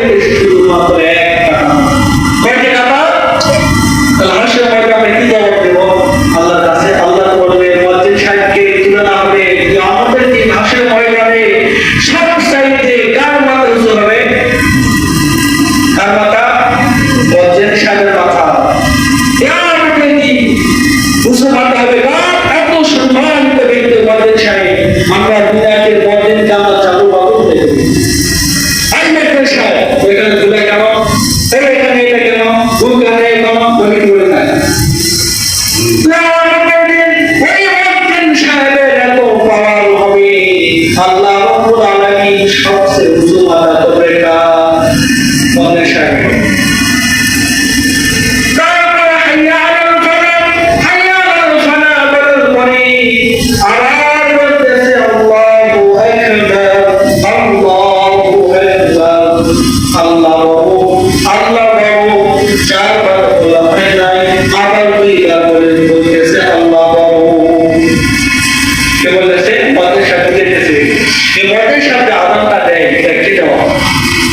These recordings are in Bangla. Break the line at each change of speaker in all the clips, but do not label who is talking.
হইতে শুধুমাত্র একটা কয়টি কথা তাহলে হাসির ময়দানে কি জবাব দেব আল্লাহর কাছে? আল্লাহ বলবে মুয়াজ্জিন সাহেবকে তুলনা হবে যে আমাদের কি হাসির ময়দানে সবচাইতে কার মাথা উঁচু হবে? কার মাথা? মুয়াজ্জিন সাহেবের মাথা। কার মাথা কি উঁচু মাথা হবে? কার এত সম্মানিত ব্যক্তি মুয়াজ্জিন সাহেব? আমরা দুনিয়াতে মুয়াজ্জিন জান্নাত চালু বাবু দেখি আই মেট্রো সাহেব ওইখানে তুলে কেন এখানে এটা কেন ওখানে কেন বলি করে না আল্লাহ রাব্বুল আলামিন সবচেয়ে উঁচু মাথা করবে মুয়াজ্জিন সাহেব। তারপরে হাইয়া আলাল ফালাহ, হাইয়া আলাল ফালাহ বলার পরে আবার বলতেছে আল্লাহু আকবার, আল্লাহু আকবার, আল্লাহ বাবু চারবার বলা হয় নাই, আবার দুইবার বলতেছে আল্লাহ বাবু। কে বলেছে? মুয়াজ্জিন সাহেব বলতেছে এই মুয়াজ্জিন সাহেব আযানটা দেয় এটা কি দেওয়া?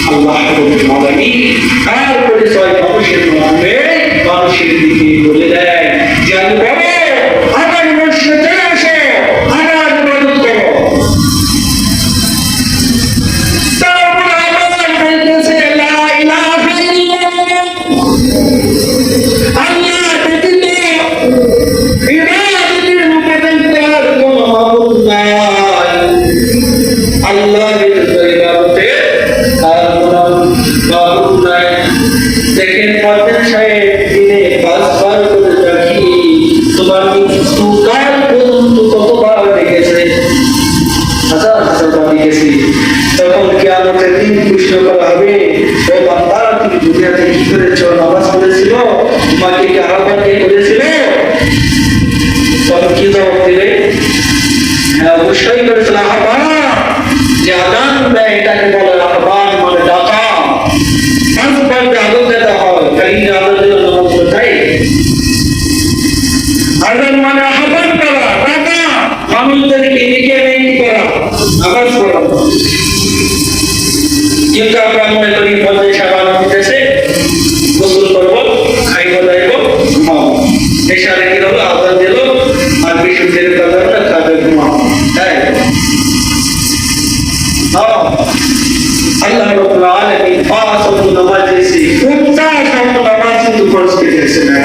আল্লাহ রাব্বুল আলামিন তার পরিচয় মানুষের মধ্যে মানুষের দিকে বলে দেয় যে আমি বলো আমার মসজিদে আসো, আমার ইবাদত করো। তারপর আবার বলতেছে লা ইলাহা ইল্লাল্লাহ, আল্লাহ ব্যতীত ইবাদতের উপযুক্ত আর কোনো মাবুদ নাই, আল্লাহ ব্যতীত ইবাদতের আর কোনো মাবুদ নাই। দেখেন মুয়াজ্জিন সাহেব দিনে 5 বার করে ডাকি তোমার মৃত্যু কাল পর্যন্ত কতবার ডেকেছে? হাজার হাজার বার ডেকেছি। তখন কিয়ামতের দিন প্রশ্ন করা হবে ও বান্দা তুমি দুনিয়াতে কি করেছো? নামাজ পড়েছিল? তোমাকে কি আহ্বান করেছিল? তখন কি জবাব দিলে? হ্যাঁ অবশ্যই করেছিল আহ্বান। যে আযান দেয় এটাকে বলে আহ্বান, মানে ডাকা। 5 বার যে আযান দেওয়া হয় তাই আযান দিলে নামাজ পড়াই। আযান মানে আহ্বান করা, ডাকা, মানুষদেরকে ডেকে নিয়ে করা, নামাজ পড়া। কিন্তু আমরা মনে করি মুয়াজ্জিন সাহেব আযান দিতেছে, গোসল করবো, খাইব দাইব, ঘুমাবো। এশারে কি হলো? আযান দিল আর বিশুদ্ধের কাজটা খাবে, ঘুমাবো। তাই আল্লাহ রাব্বুল আলামিন 5 ওয়াক্ত নামাজ দিয়েছে, 50 ওয়াক্ত নামাজ কিন্তু ফরজ করেছে না।